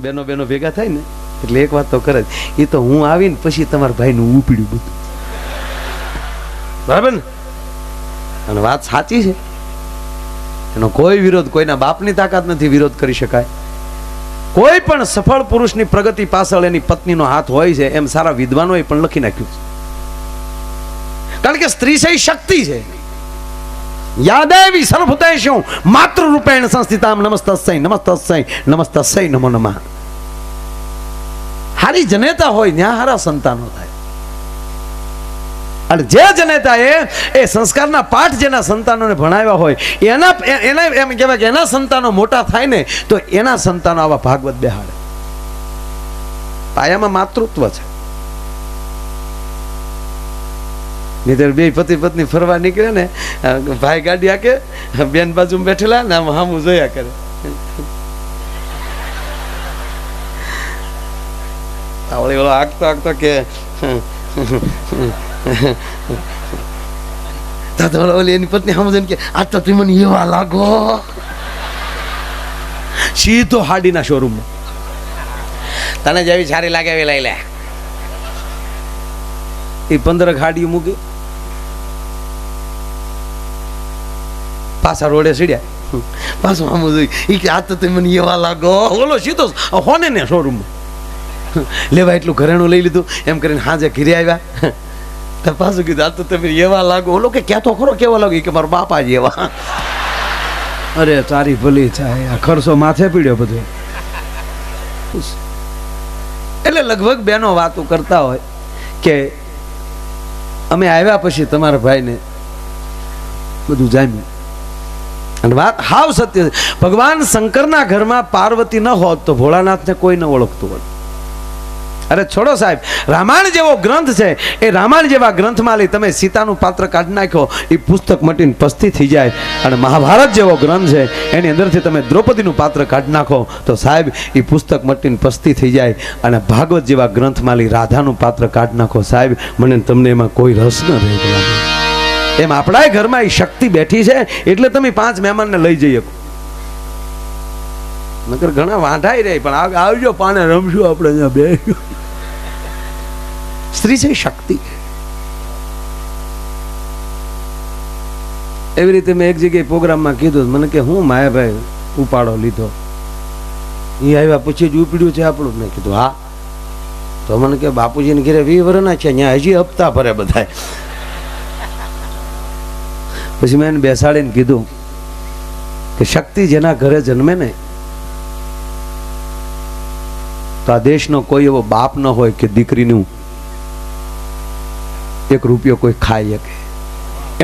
બેનો બેનો ભેગા થાય ને એટલે એક વાત તો કરે જ, એ તો હું આવીને પછી તમારા ભાઈનું ઉપડ્યું બધું, બરાબર ને? અને વાત સાચી છે, એનો કોઈ વિરોધ, કોઈના બાપની તાકાત નથી વિરોધ કરી શકાય. કોઈ પણ સફળ પુરુષની પ્રગતિ પાછળ એની પત્નીનો હાથ હોય છે, એમ સારા વિદ્વાનોએ પણ લખી નાખ્યું છે. કારણ કે સ્ત્રી છે શક્તિ છે. યાદેવી સર્વભૂતેષુ માતૃ રૂપેણ સંસ્થિતામ નમસ્તસ્ય નમસ્તસ્ય નમસ્તસ્ય નમો નમઃ. હારી જનેતા હોય ત્યાં હારા સંતાનો થાય. અને જે જનેતા એ સંસ્કારના પાઠ જેના સંતાનોને ભણાવ્યા હોય એના એમ કહેવાય કે એના સંતાનો મોટા થાય ને તો એના સંતાનો આવા ભાગવત બેહાડે. પાયામાં માતૃત્વ છે. નહીતર બે પતિ પત્ની ફરવા નીકળે ને, ભાઈ ગાડી આકે, બેન બાજુ બેઠેલા ને આમ હામું જોયા કરે. ઓલો આગતો આગતો કે એની પત્ની સમજે કે આ તો તમે મને એવા લાગો. સીધો હાડીના શોરૂમમાં, તને જેવી સારી લાગે એવી લઈ લે. એ 15 ગાડી મૂકી પાછા રોડે સીડ્યા, પાછું આમ જોઈ આ તો તમે મને એવા લાગો. ઓલો સીધો હોને ને શોરૂમમાં લેવા એટલું ઘરેણું લઈ લીધું, એમ કરીને હાજે ઘીરે આવ્યા તો પાછું કીધું આ તો તમે એવા લાગો. ઓલો કે ક્યાં તો ખરો કેવા લાગો, કે મારા બાપા જ એવા. અરે તારી ભલી થાય, આ ખર્ચો માથે પીડ્યો બધો. એટલે લગભગ બેનો વાતો કરતા હોય કે અમે આવ્યા પછી તમારા ભાઈને બધું જામ્યું. અને વાત હાવ સત્ય છે. ભગવાન શંકરના ઘરમાં પાર્વતી ન હોત તો ભોળાનાથને કોઈ ન ઓળખતું હોત. અરે છોડો સાહેબ, રામાયણ જેવો ગ્રંથ છે, એ રામાયણ જેવા ગ્રંથમાં લઈ તમે સીતાનું પાત્ર કાઢી નાખો, એ પુસ્તક મટીને પસ્તી થઈ જાય. અને મહાભારત જેવો ગ્રંથ છે, એની અંદરથી તમે દ્રૌપદીનું પાત્ર કાઢી નાખો તો સાહેબ એ પુસ્તક મટીને પસ્તી થઈ જાય. અને ભાગવત જેવા ગ્રંથમાં લઈ રાધાનું પાત્ર કાઢી નાખો સાહેબ, મને તમને એમાં કોઈ રસ ન રહે. એમ આપણા ઘરમાં એ શક્તિ બેઠી છે એટલે તમે 5 મહેમાનને લઈ જઈ શકો. નકર ઘણા વાંઢાઈ રહી, પણ આવજો પાને રમશું આપણે અહીંયા બે. સ્ત્રી છે શક્તિ. એવી રીતે મેં એક જગ્યાએ પ્રોગ્રામમાં કીધું, મને કે હું માયાભાઈ ઉપાડો લીધો, એ આવ્યા પછી જ ઉપડ્યું છે આપણું. મેં કીધું હા. તો મને કે બાપુજીને ઘરે 20 વર્ષના છે, અહીંયા હજી હપ્તા ભરે બધા. પછી મેં એને બેસાડીને કીધું કે શક્તિ જેના ઘરે જન્મે ને તો આ દેશનો કોઈ એવો બાપ ન હોય કે દીકરીનું 1 રૂપિયો કોઈ ખાઈ શકે.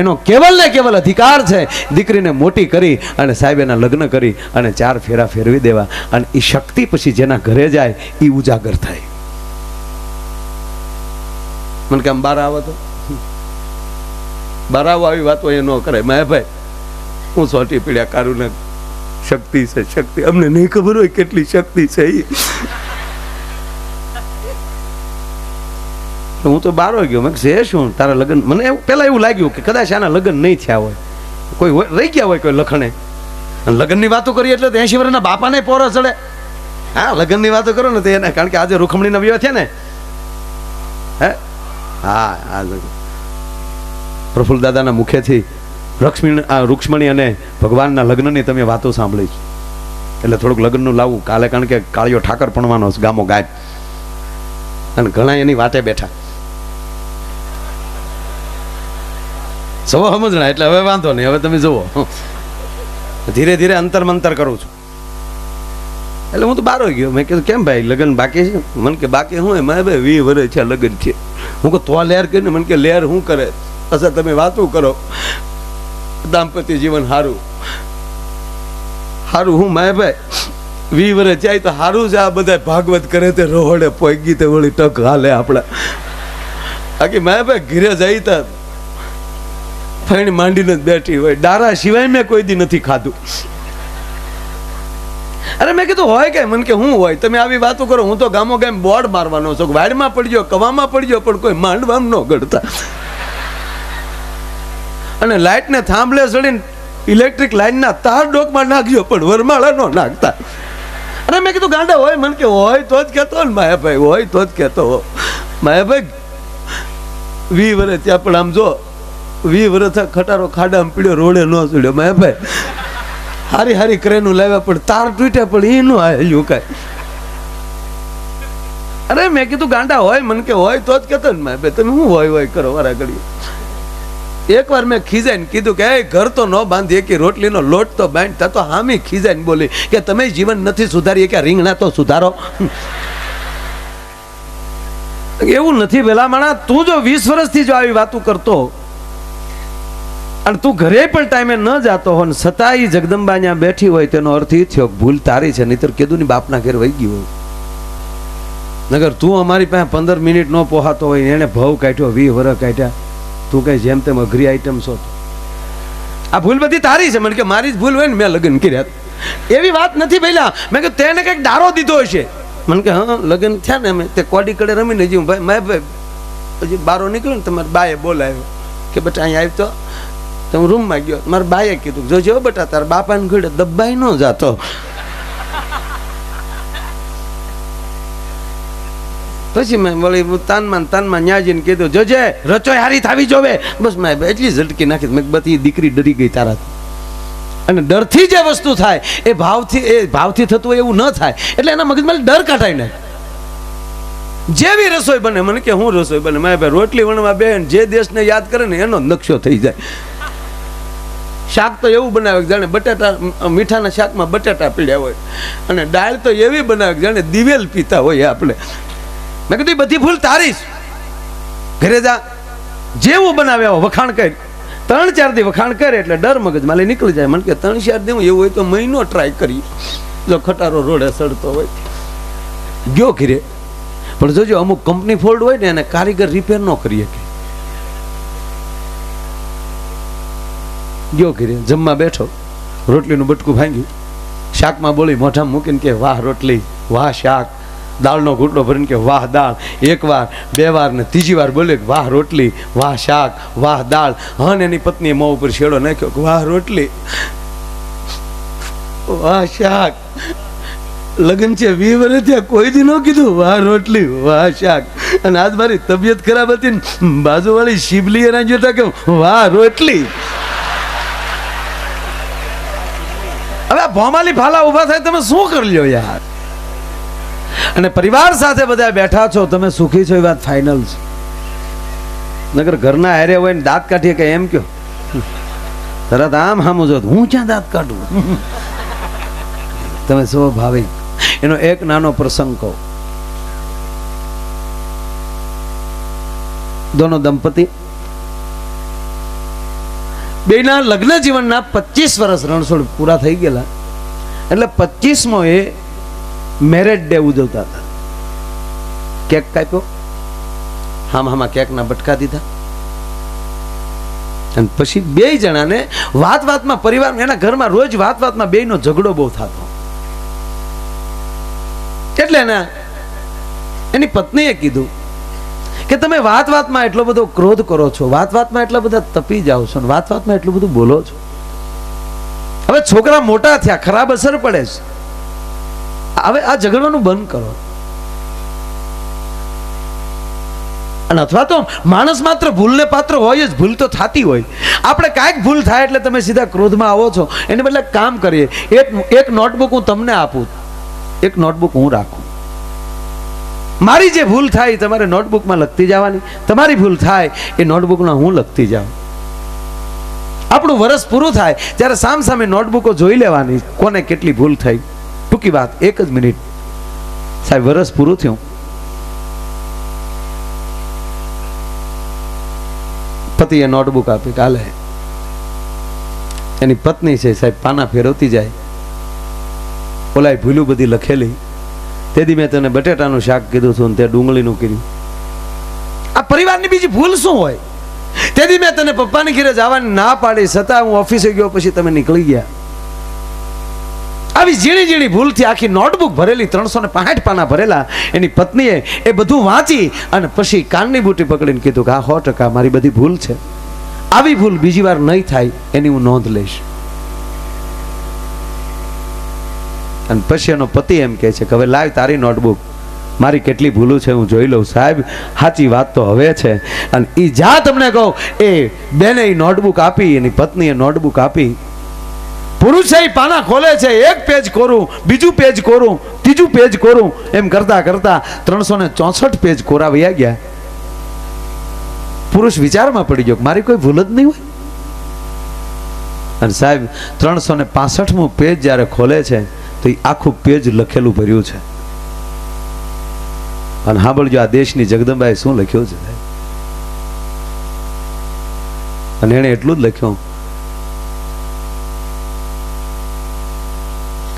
એનો કેવલ ને કેવલ અધિકાર છે દીકરીને મોટી કરી અને સાહેબ એના લગ્ન કરી અને 4 ફેરા ફેરવી દેવા. અને એ શક્તિ પછી જેના ઘરે જાય એ ઉજાગર થાય. મને કે આમ બાર આવો તો બાર આવો, આવી વાતો એ ન કરે. મેં ભાઈ હું સોટી પીડ્યા કારું ને શક્તિ છે શક્તિ, અમને નહીં ખબર હોય કેટલી શક્તિ છે. હું તો બારો ગયો. મેં છે શું તારા લગ્ન, મને પેલા એવું લાગ્યું કે કદાચ આના લગ્ન નહીં થયા હોય, કોઈ રહી ગયા હોય કોઈ લખણે. લગ્નની વાતો કરી એટલે 80 વર્ષના બાપાને પોરો ચડે. હા, લગ્નની વાતો કરો ને તો એને, કારણ કે આજે રૂખમણીના વિવાહ થયા ને. હે હા, આ પ્રફુલ્લ દાદાના મુખેથી રૂક્ષ્મણી અને ભગવાનના લગ્નની તમે વાતો સાંભળી છે, એટલે થોડુંક લગ્નનું લાવવું કાલે, કારણ કે કાળિયો ઠાકર પણવાનો ગામો ગાય અને ઘણા એની વાટે બેઠા. સૌ સમજણા એટલે હવે વાંધો નહીં. હવે તમે જુઓ, ધીરે ધીરે અંતર મંતર કરું છું. એટલે હું તો બારો ગયો. મેં કીધું કેમ ભાઈ લગ્ન બાકી છે? મને કે બાકી શું? મેં ભાઈ 20 વર્ષ છે લગ્ન છે. હું કહું તો લેર કરીને. મને કે લેર શું કરે? અચ્છા તમે વાતો કરો, દાંપત્ય જીવન સારું સારું. હું મેં ભાઈ 20 વર્ષ જાય તો સારું છે. આ બધા ભાગવત કરે તે રોહડે પોગી તે વળી ટક હાલે આપણા. બાકી મેં ભાઈ ઘીરે જઈ તા ફેણી માંડીને જ બેઠી હોય. ડારા સિવાય મેં કોઈ દી નથી ખાધું. અરે મેં કીધું હોય કે? મને કે હું હોય? તમે આવી વાતો કરો. હું તો ગામો ગામ બોર્ડ મારવાનો છું, વાડમાં પડજો કવામાં પડજો, પણ કોઈ માંડવામાં ન ગળતા. અને લાઇટ ને થાંભલે ચડીને ઇલેક્ટ્રિક લાઈન ના તાર ડોકમાં નાખજો, પણ વરમાળા ન નાખતા. અરે મેં કીધું ગાંડા હોય, મને કે હોય તો જ કહેતો ને માયાભાઈ, હોય તો જ કહેતો. માયાભાઈ 20 વર્ષ ત્યાં પણ આમ જો 20 વર્ષ ખટારો ખાડામાં પીડ્યો, રોડે ન ચડ્યો. માયાભાઈ હારી હારી ક્રેનું લાવ્યા પણ તાર તૂટ્યા પણ એ ન હાલ્યું કાંઈ. અરે મેં કીધું ગાંડા હોય, મને કે હોય તો જ કહેતો ને માયાભાઈ, તમે શું હોય કરો વારા ઘડી. એકવાર મેં ખીજાઈને કીધું કે એ ઘર તો ન બાંધીએ કે રોટલીનો લોટ તો બાંધતા, તો હામી ખીજાઈને બોલી કે તમે જીવન નથી સુધારીએ કે રીંગણા તો સુધારો. એવું નથી પેલા માણા, તું જો 20 વર્ષથી જો આવી વાતો કરતો અને તું ઘરે પણ ટાઈમે ન જાતો હોય ને છતાં ઈ જગદંબા ત્યાં બેઠી હોય, તેનો અર્થ એ થયો ભૂલ તારી છે. નહીતર કીધું ની બાપના ઘેર વહી ગયું હોય. નગર તું અમારી પાસે 15 મિનિટ ન પોહાતો હોય, એને ભાવ કાઢ્યો, 20 વર્ષ કાઢ્યા, તું કઈ જેમ તેમ અઘરી આઈટમ છો. આ ભૂલ બધી તારી છે. મને કે મારી જ ભૂલ હોય ને મેં લગ્ન કર્યા, એવી વાત નથી પહેલા. મેં કે તેને કઈક દારો દીધો હશે. મને કે હા લગ્ન થયા ને અમે તે કોડી કડે રમીને જીવ ભાઈ મેં ભાઈ પછી બારો નીકળ્યો ને તમારે બાએ બોલાવ્યો કે બેટા અહીંયા આવી તો હું રૂમમાં ગયો. મારા બાએ કીધું જોજો બેટા તારા બાપાને ઘડે દબાઈ ન જાતો. પછી મેં વળી તાનમાં ન્યાજીને કીધું જોજે રચોય હારી થાવી જોવે. બસ મેં એટલી ઝટકી નાખી. મેં બધી દીકરી ડરી ગઈ તારાથી. અને ડરથી જે વસ્તુ થાય એ ભાવથી થતું હોય એવું ન થાય. એટલે એના મગજમાં ડર કાઢાય ને. જેવી રસોઈ બને, મને કે હું રસોઈ બને, મારે ભાઈ રોટલી વણવા બે જે દેશને યાદ કરે ને એનો નકશો થઈ જાય. શાક તો એવું બનાવે જાણે બટાટા મીઠાના શાકમાં બટાટા પીડ્યા હોય, અને દાળ તો એવી બનાવે જાણે દિવેલ પીતા હોય આપણે. મેં કીધું બધી ભૂલ તારી જ. ઘરે જા જેવું બનાવે વખાણ કરી, 3-4 દી વખાણ કરે એટલે ડર મગજમાં લઈ નીકળી જાય. મને કે 3-4 દી એવું હોય તો મહિનો ટ્રાય કરી જો ખટારો રોડે સડતો હોય. ગયો ઘરે, પણ જોજો અમુક કંપની ફોલ્ડ હોય ને એને કારીગર રિપેર ન કરી શકે. ગયો ઘરે, જમવા બેઠો, રોટલીનું બટકું ભાંગ્યું, શાકમાં બોલી મોઢામાં મૂકીને કે વાહ રોટલી, વાહ શાક. દાળનો ઘૂંટડો ભરીને કે વાહ દાળ. 1 વાર 2 વાર ને 3જી વાર બોલે વાહ રોટલી, વાહ શાક, વાહ દાળ. હન એની પત્નીએ મોં ઉપર છેડો નાખ્યો કે વાહ રોટલી, વાહ શાક. લગ્ન છે 20 વર્ષ થયા, કોઈ દી ન કીધું વાહ રોટલી, વાહ શાક. અને આજ મારી તબિયત ખરાબ હતી ને બાજુવાળી શિબલી એના જોતા કે વાહ રોટલી. હવે ભોમાલી ભાલા ઉભા થાય, તમે શું કરી લ્યો યાર. અને પરિવાર સાથે બધા બેઠા છો, તમે સુખી છો એ વાત ફાઇનલ છે. નગર ઘરના હારે હોય ને દાંત કાઢીએ કે એમ કયો તરત આમ હામું જો હું ક્યાં દાંત કાઢું. તમે સ્વાભાવિક. એનો એક નાનો પ્રસંગ કહો. દોનો દંપતી બેના લગ્ન જીવનના 25 વર્ષ રણછોડ પૂરા થઈ ગયેલા. એટલે 25મો એ મેરેજ ડે ઉજવતા હતા. કેક કાપ્યો, હામાં કેકના બટકા દીધા, અને પછી 2 જણાને વાતમાં પરિવાર એના ઘરમાં રોજ વાતમાં 2નો ઝઘડો બહુ થતો. એટલે એની પત્નીએ કીધું કે તમે વાતમાં એટલો બધો ક્રોધ કરો છો, વાતમાં એટલા બધા તપી જાઓ છો, વાતમાં એટલું બધું બોલો છો. હવે છોકરા મોટા થયા, ખરાબ અસર પડે છે. હવે આ ઝઘડવાનું બંધ કરો. અને અથવા તો માણસ માત્ર ભૂલને પાત્ર હોય જ, ભૂલ તો થતી હોય. આપણે કાંઈક ભૂલ થાય એટલે તમે સીધા ક્રોધમાં આવો છો. એને બદલે કામ કરીએ. એક નોટબુક હું તમને આપું, એક નોટબુક હું રાખું. મારી જે ભૂલ થાય તમારે નોટબુકમાં લખતી જવાની, તમારી ભૂલ થાય એ નોટબુકમાં હું લખતી જાઉં. આપણું વર્ષ પૂરું થાય ત્યારે સામે નોટબુકો જોઈ લેવાની, કોને કેટલી ભૂલ થઈ. ટૂંકી વાત 1 જ મિનિટ. સાહેબ વર્ષ પૂરું થયું, પતિએ નોટબુક આપી કાલે. એની પત્ની છે સાહેબ પાના ફેરવતી જાય, ઓલાય ભૂલું બધી લખેલી. તેથી મેં તને બટેટાનું શાક કીધું હતું ને તે ડુંગળીનું કર્યું. આ પરિવારની બીજી ભૂલ શું હોય? તેથી મેં તને પપ્પાની ઘરે જવાની ના પાડી, છતાં હું ઓફિસે ગયો પછી તમે નીકળી ગયા. આવી ઝીણી ભૂલથી આખી નોટબુક ભરેલી, 365 પાના ભરેલા. એની પત્નીએ એ બધું વાંચી અને પછી કાનની બુટી પકડીને કીધું કે આ 100% મારી બધી ભૂલ છે. આવી ભૂલ બીજી વાર નહીં થાય એની હું નોંધ લઈશ. અને પછી એનો પતિ એમ કહે છે કે હવે લાવ તારી નોટબુક, મારી કેટલી ભૂલું છે હું જોઈ લઉં. સાહેબ સાચી વાત તો હવે છે. અને એ જા તમને કહું, એ બેને એ નોટબુક આપી, એની પત્નીએ નોટબુક આપી. પુરુષે પાના ખોલે છે, એક પેજ કોરું, બીજું પેજ કોરું, ત્રીજું પેજ કોરું, એમ કરતા કરતા 364 પેજ કોરા વયા ગયા. પુરુષ વિચારમાં પડી ગયો મારી કોઈ ભૂલ જ નહીં હોય. અને સાહેબ 365મું પેજ જ્યારે ખોલે છે તો એ આખું પેજ લખેલું ભર્યું છે. અને સાંભળજો આ દેશની જગદંબાએ શું લખ્યું છે. અને એણે એટલું જ લખ્યું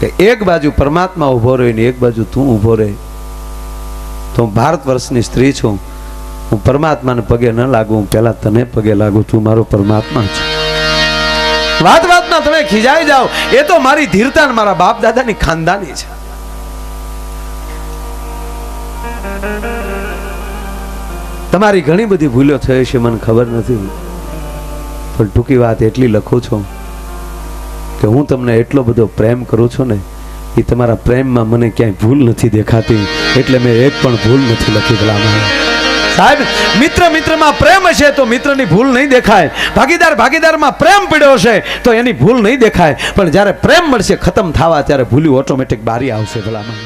કે એક બાજુ પરમાત્મા ઉભો રહ્યો ને એક બાજુ તું ઉભો રહે. તો હું ભારત વર્ષની સ્ત્રી છું, હું પરમાત્માને પગે ન લાગુ, હું પહેલા તને પગે લાગુ, તું મારો પરમાત્મા છે. વાત વાતમાં તમે ખીજાઈ જાઓ, એ તો મારી ધીરતા ને મારા બાપ દાદાની ખાનદાની છે. તમારી ઘણી બધી ભૂલો થઈ છે મને ખબર નથી, પણ ટૂંકી વાત એટલી લખું છું કે હું તમને એટલો બધો પ્રેમ કરું છું ને, એ તમારા પ્રેમમાં મને ક્યાંય ભૂલ નથી દેખાતી, એટલે મેં એક પણ ભૂલ નથી લખી. ભલામાં સાહેબ, મિત્ર મિત્રમાં પ્રેમ હશે તો મિત્રની ભૂલ નહીં દેખાય, ભાગીદાર ભાગીદારમાં પ્રેમ પડ્યો હશે તો એની ભૂલ નહીં દેખાય, પણ જ્યારે પ્રેમ મળશે ખતમ થવા ત્યારે ભૂલી ઓટોમેટિક બારી આવશે. ભલામાં